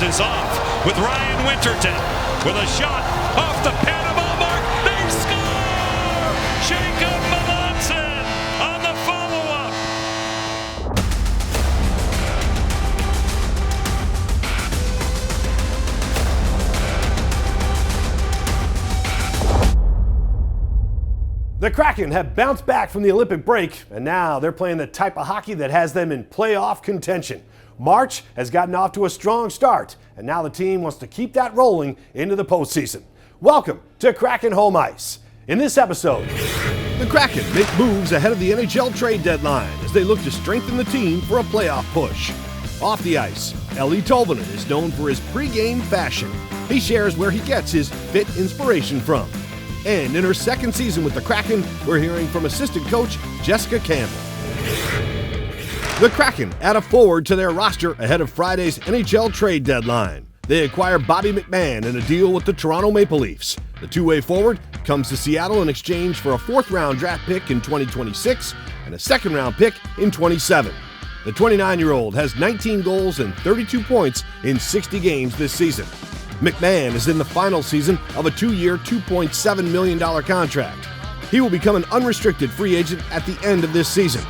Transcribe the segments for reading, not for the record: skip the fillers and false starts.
Pace is off with Ryan Winterton with a shot off the Panama mark. They score! Jacob Melanson on the follow-up. The Kraken have bounced back from the Olympic break, and now they're playing the type of hockey that has them in playoff contention. March has gotten off to a strong start, and now the team wants to keep that rolling into the postseason. Welcome to Kraken-home-ice. In this episode, the Kraken make moves ahead of the NHL trade deadline as they look to strengthen the team for a playoff push. Off the ice, Eeli Tolvanen is known for his pre-game fashion. He shares where he gets his fit inspiration from. And in her second season with the Kraken, we're hearing from assistant coach Jessica Campbell. The Kraken add a forward to their roster ahead of Friday's NHL trade deadline. They acquire Bobby McMann in a deal with the Toronto Maple Leafs. The two-way forward comes to Seattle in exchange for a fourth-round draft pick in 2026 and a second-round pick in 27. The 29-year-old has 19 goals and 32 points in 60 games this season. McMann is in the final season of a two-year, $2.7 million contract. He will become an unrestricted free agent at the end of this season.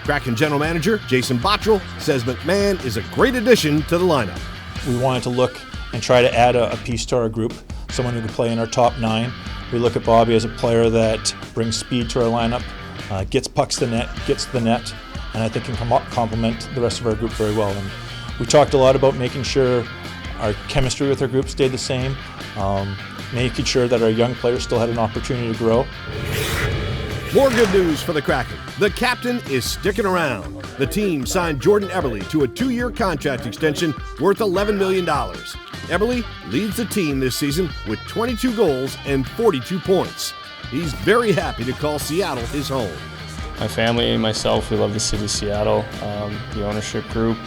Kraken general manager Jason Bottrill says McMann is a great addition to the lineup. We wanted to look and try to add a piece to our group, someone who can play in our top nine. We look at Bobby as a player that brings speed to our lineup, gets pucks to net, gets to the net, and I think can complement the rest of our group very well. And we talked a lot about making sure our chemistry with our group stayed the same, making sure that our young players still had an opportunity to grow. More good news for the Kraken. The captain is sticking around. The team signed Jordan Eberle to a two-year contract extension worth $11 million. Eberle leads the team this season with 22 goals and 42 points. He's very happy to call Seattle his home. My family and myself, we love the city of Seattle, the ownership group,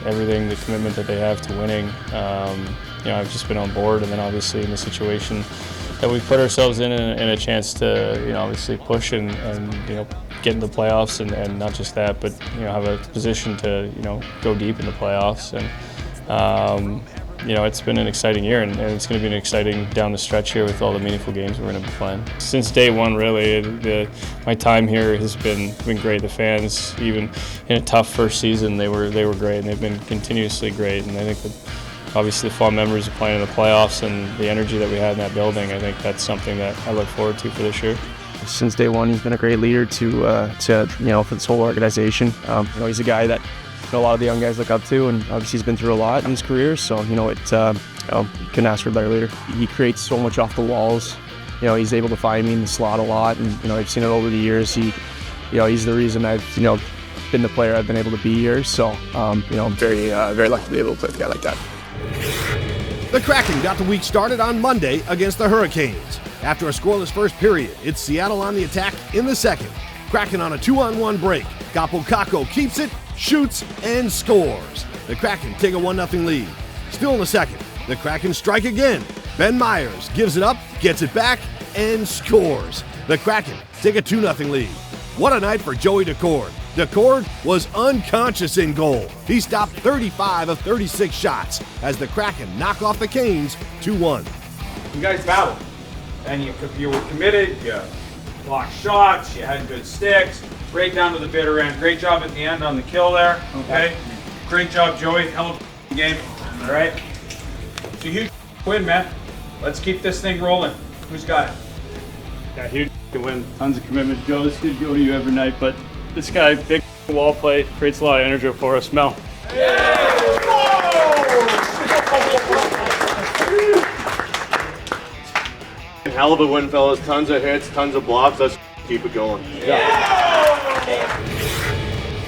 everything, the commitment that they have to winning. I've just been on board, and then obviously in the situation that we've put ourselves in a chance to, obviously push and get into the playoffs, and not just that, but have a position to go deep in the playoffs. And it's been an exciting year, and it's going to be an exciting down the stretch here with all the meaningful games we're going to be playing. Since day one, really, my time here has been great. The fans, even in a tough first season, they were great, and they've been continuously great. And I think that obviously the fond memories of playing in the playoffs and the energy that we had in that building, I think that's something that I look forward to for this year. Since day one, he's been a great leader to for this whole organization. He's a guy that a lot of the young guys look up to, and obviously he's been through a lot in his career, so you couldn't ask for a better leader. He creates so much off the walls. He's able to find me in the slot a lot, and I've seen it over the years. He's the reason I've been the player I've been able to be here. So I'm very lucky to be able to play with a guy like that. The Kraken got the week started on Monday against the Hurricanes. After a scoreless first period, it's Seattle on the attack in the second. Kraken on a 2-on-1 break. Kaapo Kakko keeps it, shoots, and scores. The Kraken take a 1-0 lead. Still in the second, the Kraken strike again. Ben Myers gives it up, gets it back, and scores. The Kraken take a 2-0 lead. What a night for Joey Daccord. Daccord was unconscious in goal. He stopped 35 of 36 shots as the Kraken knock off the Canes 2-1. You guys battled, and you were committed, you blocked shots, you had good sticks, right down to the bitter end. Great job at the end on the kill there, okay? Great job, Joey. Hell of a game, all right? It's a huge win, man. Let's keep this thing rolling. Who's got it? Yeah, huge win. Tons of commitment. Joe, this could go to you every night, but this guy, big wall play, creates a lot of energy for us. Mel. Hell of a win, fellas. Tons of hits, tons of blocks. Let's keep it going.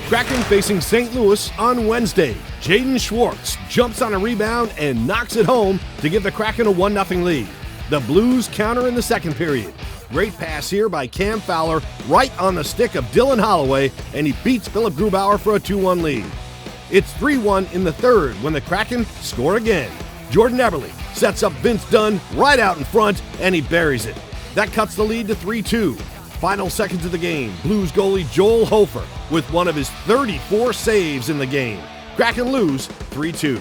Kraken facing St. Louis on Wednesday. Jaden Schwartz jumps on a rebound and knocks it home to give the Kraken a 1-0 lead. The Blues counter in the second period. Great pass here by Cam Fowler right on the stick of Dylan Holloway, and he beats Philip Grubauer for a 2-1 lead. It's 3-1 in the third when the Kraken score again. Jordan Eberle sets up Vince Dunn right out in front, and he buries it. That cuts the lead to 3-2. Final seconds of the game, Blues goalie Joel Hofer with one of his 34 saves in the game. Kraken lose 3-2.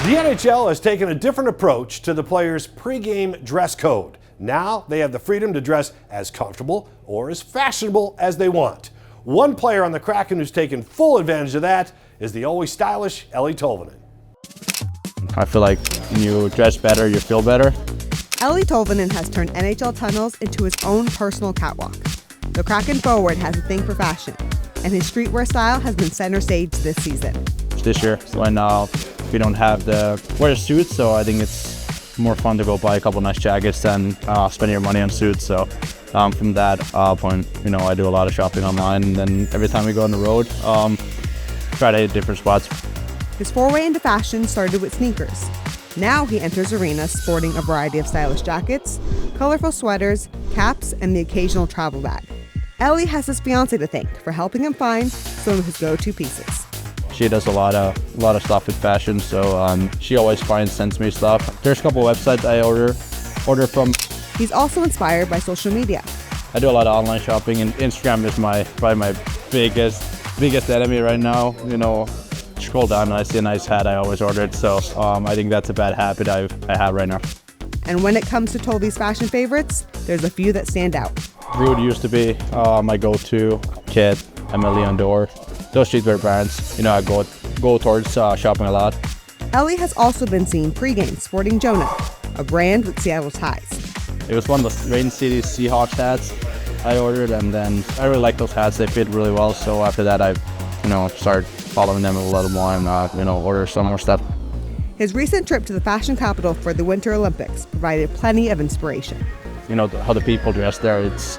The NHL has taken a different approach to the players' pregame dress code. Now they have the freedom to dress as comfortable or as fashionable as they want. One player on the Kraken who's taken full advantage of that is the always stylish Eeli Tolvanen. I feel like when you dress better, you feel better. Eeli Tolvanen has turned NHL tunnels into his own personal catwalk. The Kraken forward has a thing for fashion, and his streetwear style has been center stage this season. This year, when we don't have the wear suits, so I think it's more fun to go buy a couple nice jackets than spend your money on suits. So from that point, I do a lot of shopping online, and then every time we go on the road, try to hit different spots. His foray into fashion started with sneakers. Now he enters arenas sporting a variety of stylish jackets, colorful sweaters, caps, and the occasional travel bag. Eeli has his fiancée to thank for helping him find some of his go-to pieces. She does a lot of stuff with fashion, so she always sends me stuff. There's a couple websites I order from. He's also inspired by social media. I do a lot of online shopping, and Instagram is probably my biggest enemy right now. Scroll down and I see a nice hat, I always order it. So I think that's a bad habit I have right now. And when it comes to Tolvi's fashion favorites, there's a few that stand out. Rude used to be my go-to. Kit, Emily Ondor. Those streetwear brands, I go towards shopping a lot. Eeli has also been seen pregame sporting Jonah, a brand with Seattle ties. It was one of the Rain City Seahawks hats I ordered, and then I really like those hats. They fit really well. So after that, I, started following them a little more and order some more stuff. His recent trip to the fashion capital for the Winter Olympics provided plenty of inspiration. How the people dress there, it's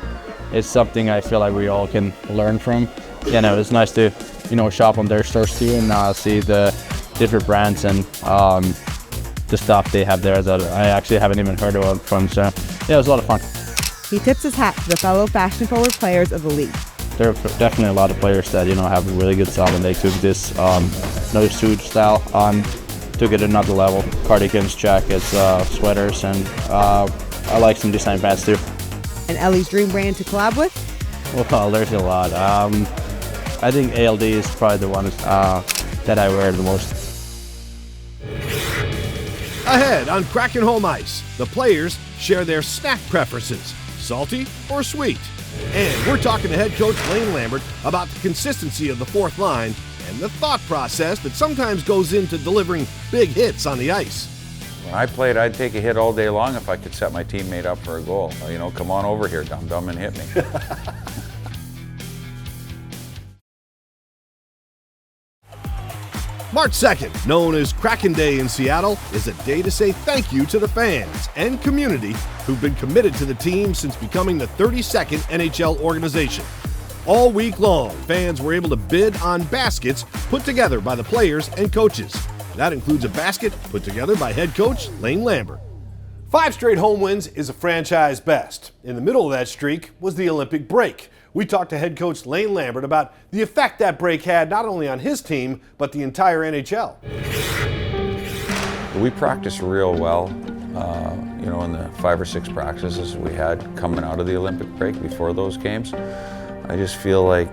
something I feel like we all can learn from. It's nice to, shop on their stores too and see the different brands and the stuff they have there that I actually haven't even heard of from. So yeah, it was a lot of fun. He tips his hat to the fellow fashion-forward players of the league. There are definitely a lot of players that have a really good style, and they took this no suit style took it another level. Cardigans, jackets, sweaters, and I like some design pants too. And Eeli's dream brand to collab with? Well, there's a lot. I think ALD is probably the one that I wear the most. Ahead on kraken-home-ice, the players share their snack preferences, salty or sweet. And we're talking to head coach Lane Lambert about the consistency of the fourth line and the thought process that sometimes goes into delivering big hits on the ice. When I played, I'd take a hit all day long if I could set my teammate up for a goal. Come on over here, dum-dum, and hit me. March 2nd, known as Kraken Day in Seattle, is a day to say thank you to the fans and community who've been committed to the team since becoming the 32nd NHL organization. All week long, fans were able to bid on baskets put together by the players and coaches. That includes a basket put together by head coach Lane Lambert. 5 straight home wins is a franchise best. In the middle of that streak was the Olympic break. We talked to head coach Lane Lambert about the effect that break had not only on his team, but the entire NHL. We practiced real well, in the 5 or 6 practices we had coming out of the Olympic break before those games. I just feel like,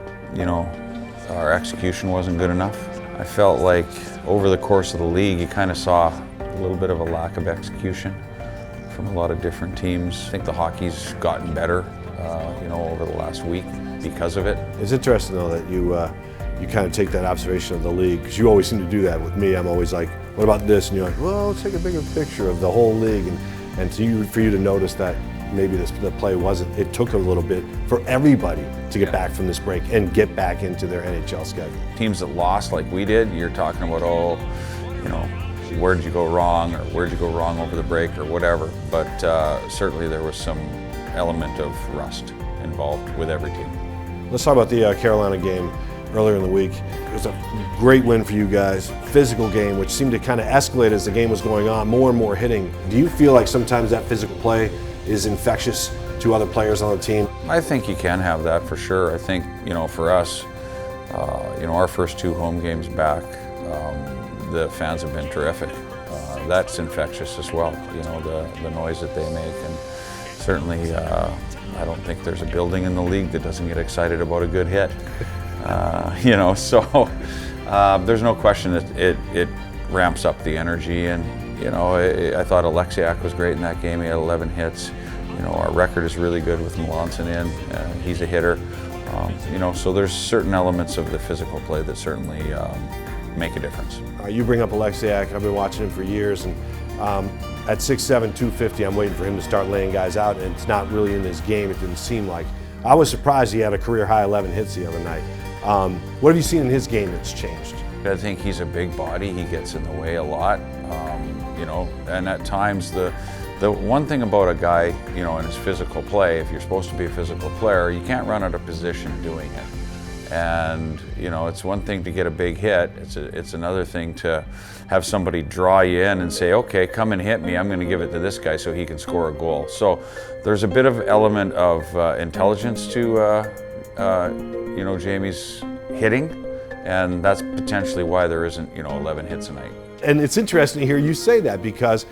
our execution wasn't good enough. I felt like over the course of the league, you kind of saw a little bit of a lack of execution from a lot of different teams. I think the hockey's gotten better, over the last week because of it. It's interesting though that you kind of take that observation of the league, because you always seem to do that with me. I'm always like, what about this? And you're like, well, let's take a bigger picture of the whole league, and for you to notice that maybe the play wasn't, it took a little bit for everybody to get back from this break and get back into their NHL schedule. Teams that lost like we did, you're talking about, where did you go wrong, or where did you go wrong over the break, or whatever. But certainly there was some element of rust involved with every team. Let's talk about the Carolina game earlier in the week. It was a great win for you guys. Physical game, which seemed to kind of escalate as the game was going on, more and more hitting. Do you feel like sometimes that physical play is infectious to other players on the team? I think you can have that for sure. I think, for us, our first 2 home games back, the fans have been terrific. That's infectious as well, the noise that they make. And certainly, I don't think there's a building in the league that doesn't get excited about a good hit. So there's no question that it ramps up the energy. And you know, I thought Alexiak was great in that game. He had 11 hits. You know, our record is really good with Melanson in. He's a hitter. You know, so there's certain elements of the physical play that certainly make a difference. You bring up Alexiak. I've been watching him for years, and at 6'7", 250, I'm waiting for him to start laying guys out, and it's not really in his game. It didn't seem like. I was surprised he had a career-high 11 hits the other night. What have you seen in his game that's changed? I think he's a big body. He gets in the way a lot. You know, and at times the one thing about a guy, you know, in his physical play, if you're supposed to be a physical player, you can't run out of position doing it. And you know, it's one thing to get a big hit. It's another thing to have somebody draw you in and say, okay, come and hit me. I'm going to give it to this guy so he can score a goal. So there's a bit of element of intelligence to you know, Jamie's hitting, and that's potentially why there isn't, you know, 11 hits a night. And it's interesting to hear you say that, because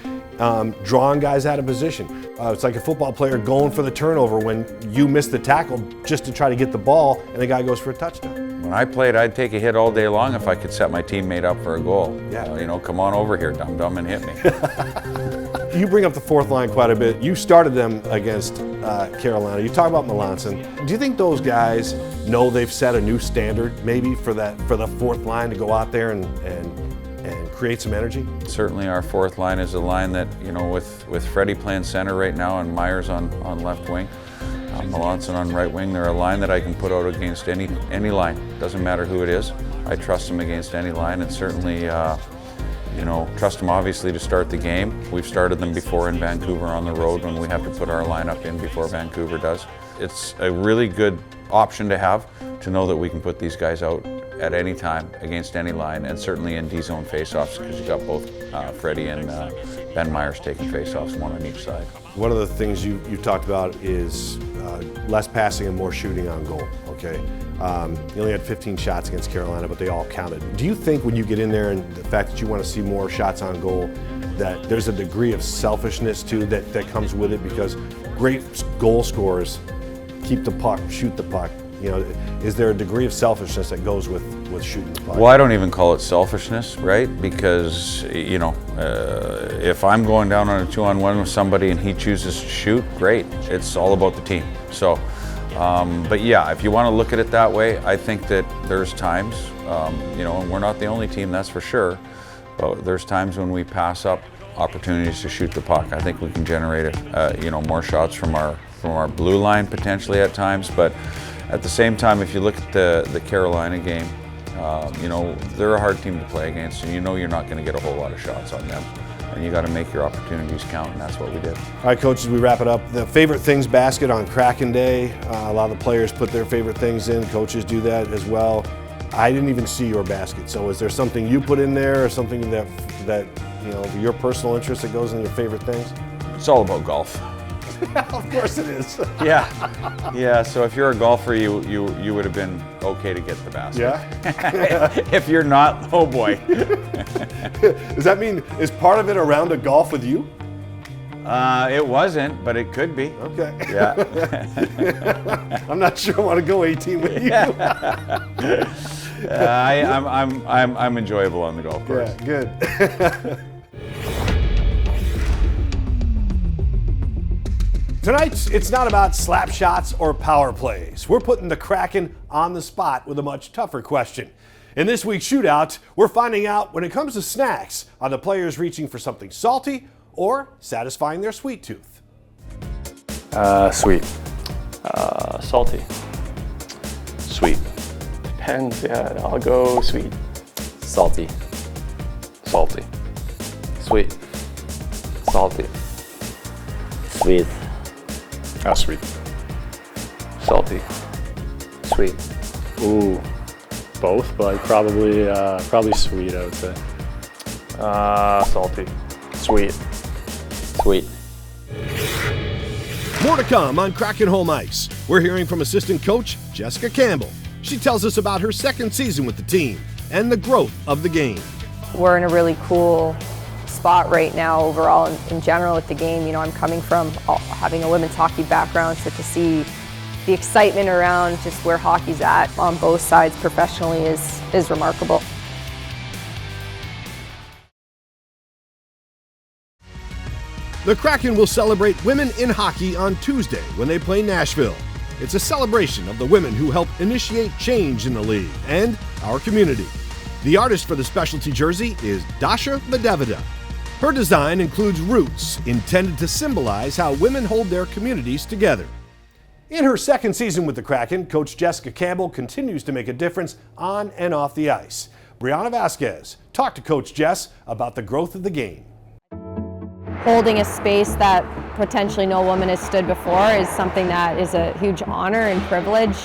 drawing guys out of position. It's like a football player going for the turnover when you miss the tackle just to try to get the ball, and the guy goes for a touchdown. When I played, I'd take a hit all day long if I could set my teammate up for a goal. Yeah. You know, come on over here, dum-dum, and hit me. You bring up the fourth line quite a bit. You started them against Carolina. You talk about Melanson. Do you think those guys know they've set a new standard maybe for the fourth line to go out there and create some energy? Certainly our fourth line is a line that, you know, with Freddie playing center right now and Myers on left wing, Melanson on right wing, they're a line that I can put out against any line. Doesn't matter who it is. I trust them against any line, and certainly, you know, trust them obviously to start the game. We've started them before in Vancouver on the road when we have to put our lineup in before Vancouver does. It's a really good option to have, to know that we can put these guys out at any time against any line, and certainly in D-zone faceoffs, because you got both Freddie and Ben Myers taking faceoffs, one on each side. One of the things you talked about is less passing and more shooting on goal, okay? You only had 15 shots against Carolina, but they all counted. Do you think when you get in there and the fact that you want to see more shots on goal, that there's a degree of selfishness too that comes with it? Because great goal scorers keep the puck, shoot the puck. You know, is there a degree of selfishness that goes with shooting the puck? Well, I don't even call it selfishness, right? Because, you know, if I'm going down on a 2-on-1 with somebody and he chooses to shoot, great. It's all about the team. So, but yeah, if you want to look at it that way, I think that there's times, you know, and we're not the only team, that's for sure, but there's times when we pass up opportunities to shoot the puck. I think we can generate, you know, more shots from our blue line potentially at times, but at the same time, if you look at the Carolina game, you know, they're a hard team to play against, and you know you're not going to get a whole lot of shots on them. And you got to make your opportunities count, and that's what we did. All right, Coach, as we wrap it up, the favorite things basket on Kraken Day. A lot of the players put their favorite things in. Coaches do that as well. I didn't even see your basket. So is there something you put in there, or something that you know, your personal interest that goes in your favorite things? It's all about golf. Of course it is. Yeah. So if you're a golfer, you would have been okay to get the basket. Yeah. If you're not, oh boy. Does that mean, is part of it around a golf with you? It wasn't, but it could be. Okay. Yeah. I'm not sure I want to go 18 with you. I'm enjoyable on the golf course. Yeah, good. Tonight, it's not about slap shots or power plays. We're putting the Kraken on the spot with a much tougher question. In this week's shootout, we're finding out when it comes to snacks, are the players reaching for something salty or satisfying their sweet tooth? Sweet. Salty. Sweet. Depends, yeah, I'll go sweet. Salty. Salty. Sweet. Salty. Sweet. Sweet. Salty. Sweet. Ooh, both, but probably sweet, I would say. Salty. Sweet. Sweet. More to come on Kraken-home-ice. We're hearing from assistant coach Jessica Campbell. She tells us about her second season with the team and the growth of the game. We're in a really cool spot right now overall in general with the game. You know, I'm coming from having a women's hockey background, so to see the excitement around just where hockey's at on both sides professionally is remarkable. The Kraken will celebrate women in hockey on Tuesday when they play Nashville. It's a celebration of the women who help initiate change in the league and our community. The artist for the specialty jersey is Dasha Medvedev. Her design includes roots intended to symbolize how women hold their communities together. In her second season with the Kraken, Coach Jessica Campbell continues to make a difference on and off the ice. Brianna Vasquez talked to Coach Jess about the growth of the game. Holding a space that potentially no woman has stood before is something that is a huge honor and privilege,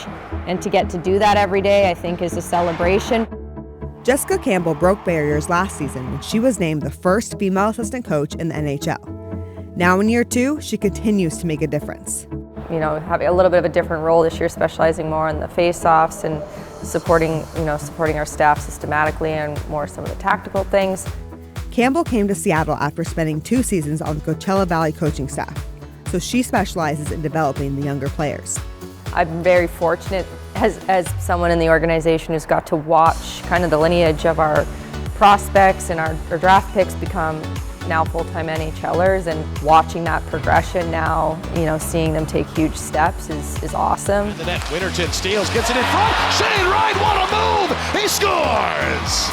and to get to do that every day I think is a celebration. Jessica Campbell broke barriers last season when she was named the first female assistant coach in the NHL. Now in year 2, she continues to make a difference. You know, having a little bit of a different role this year, specializing more in the face-offs and supporting our staff systematically and more some of the tactical things. Campbell came to Seattle after spending 2 seasons on the Coachella Valley coaching staff, so she specializes in developing the younger players. I'm very fortunate as someone in the organization who's got to watch kind of the lineage of our prospects and our draft picks become now full-time NHLers, and watching that progression now, you know, seeing them take huge steps is awesome. The net, Winterton steals, gets it in front. Shane Wright, what a move! He scores!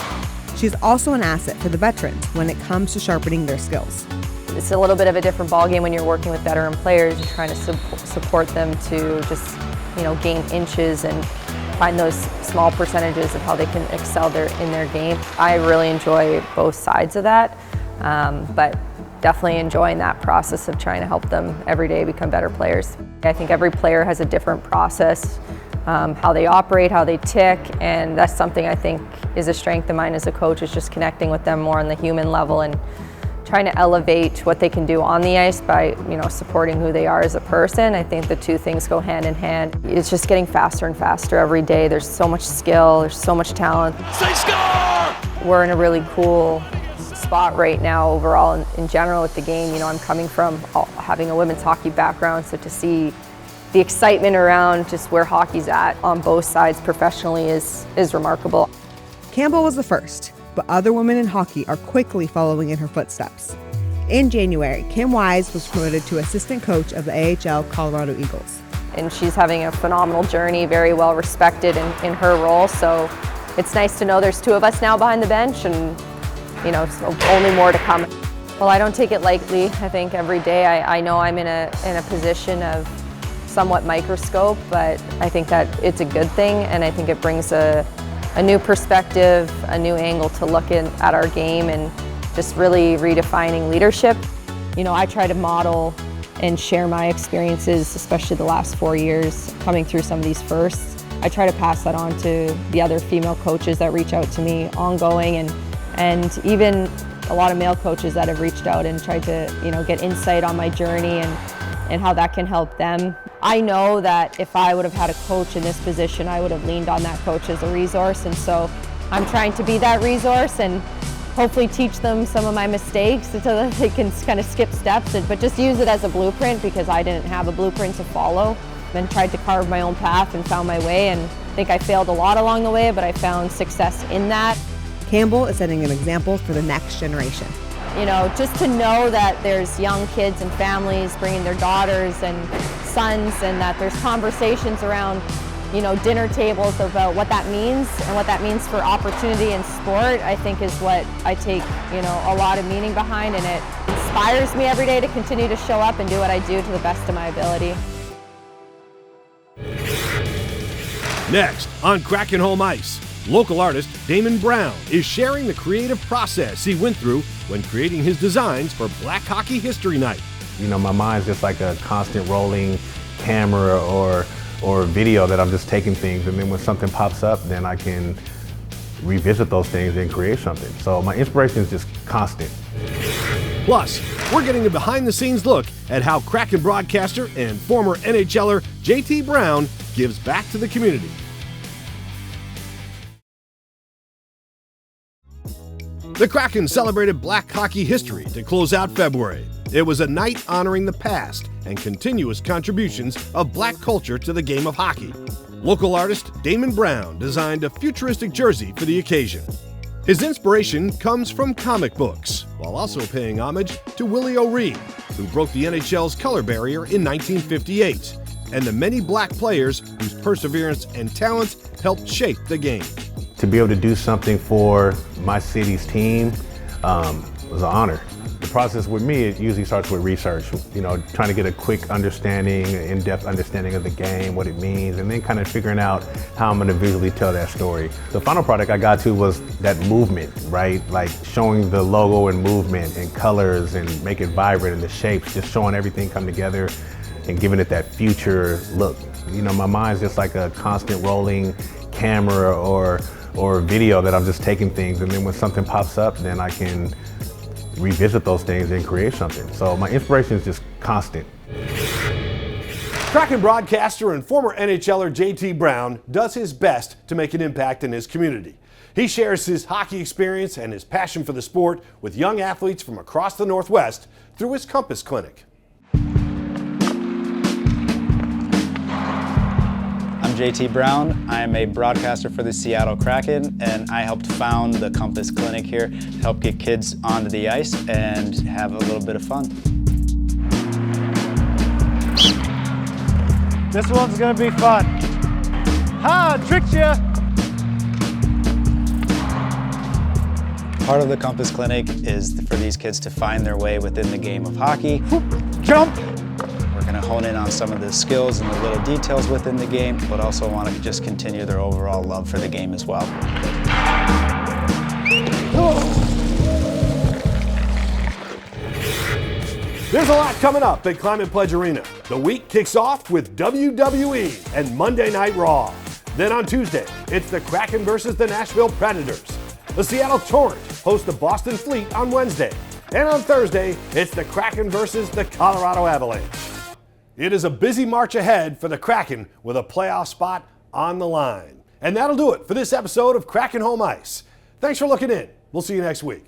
She's also an asset for the veterans when it comes to sharpening their skills. It's a little bit of a different ballgame when you're working with veteran players. You're trying to support them to just, you know, gain inches and find those small percentages of how they can excel in their game. I really enjoy both sides of that, but definitely enjoying that process of trying to help them every day become better players. I think every player has a different process, how they operate, how they tick, and that's something I think is a strength of mine as a coach, is just connecting with them more on the human level and trying to elevate what they can do on the ice by, you know, supporting who they are as a person. I think the two things go hand in hand. It's just getting faster and faster every day. There's so much skill, there's so much talent. They score! We're in a really cool spot right now overall in general with the game. You know, I'm coming from having a women's hockey background, so to see the excitement around just where hockey's at on both sides professionally is remarkable. Campbell was the first, but other women in hockey are quickly following in her footsteps. In January, Kim Wise was promoted to assistant coach of the AHL Colorado Eagles. And she's having a phenomenal journey, very well respected in her role, so it's nice to know there's 2 of us now behind the bench, and you know, so only more to come. Well, I don't take it lightly. I think every day I know I'm in a position of somewhat microscope, but I think that it's a good thing, and I think it brings a new perspective, a new angle to look at our game, and just really redefining leadership. You know, I try to model and share my experiences, especially the last 4 years, coming through some of these firsts. I try to pass that on to the other female coaches that reach out to me ongoing, and even a lot of male coaches that have reached out and tried to, you know, get insight on my journey and how that can help them. I know that if I would have had a coach in this position, I would have leaned on that coach as a resource, and so I'm trying to be that resource and hopefully teach them some of my mistakes so that they can kind of skip steps, but just use it as a blueprint, because I didn't have a blueprint to follow, and tried to carve my own path and found my way, and I think I failed a lot along the way, but I found success in that. Campbell is setting an example for the next generation. You know, just to know that there's young kids and families bringing their daughters and sons, and that there's conversations around, you know, dinner tables about what that means and what that means for opportunity in sport, I think is what I take, you know, a lot of meaning behind, and it inspires me every day to continue to show up and do what I do to the best of my ability. Next on kraken-home-ice, local artist Damon Brown is sharing the creative process he went through when creating his designs for Black Hockey History Night. You know, my mind's just like a constant rolling camera or video that I'm just taking things, and then when something pops up, then I can revisit those things and create something. So my inspiration is just constant. Plus, we're getting a behind-the-scenes look at how Kraken broadcaster and former NHLer JT Brown gives back to the community. The Kraken celebrated Black hockey history to close out February. It was a night honoring the past and continuous contributions of Black culture to the game of hockey. Local artist Damon Brown designed a futuristic jersey for the occasion. His inspiration comes from comic books, while also paying homage to Willie O'Ree, who broke the NHL's color barrier in 1958, and the many black players whose perseverance and talent helped shape the game. To be able to do something for my city's team was an honor. The process with me, it usually starts with research, trying to get a quick understanding, in-depth understanding of the game, what it means, and then kind of figuring out how I'm going to visually tell that story. The final product I got to was that movement, right? Like showing the logo and movement and colors and make it vibrant and the shapes, just showing everything come together and giving it that future look. My mind's just like a constant rolling camera or video that I'm just taking things, and then when something pops up, then I can revisit those things and create something. So my inspiration is just constant. Kraken broadcaster and former NHLer JT Brown does his best to make an impact in his community. He shares his hockey experience and his passion for the sport with young athletes from across the Northwest through his Compass Clinic. I'm JT Brown. I'm a broadcaster for the Seattle Kraken, and I helped found the Compass Clinic here to help get kids onto the ice and have a little bit of fun. This one's gonna be fun. Ha! Tricked ya! Part of the Compass Clinic is for these kids to find their way within the game of hockey. Jump! We're going to hone in on some of the skills and the little details within the game, but also want to just continue their overall love for the game as well. There's a lot coming up at Climate Pledge Arena. The week kicks off with WWE and Monday Night Raw. Then on Tuesday, it's the Kraken versus the Nashville Predators. The Seattle Torrent hosts the Boston Fleet on Wednesday. And on Thursday, it's the Kraken versus the Colorado Avalanche. It is a busy March ahead for the Kraken with a playoff spot on the line. And that'll do it for this episode of Kraken Home Ice. Thanks for looking in. We'll see you next week.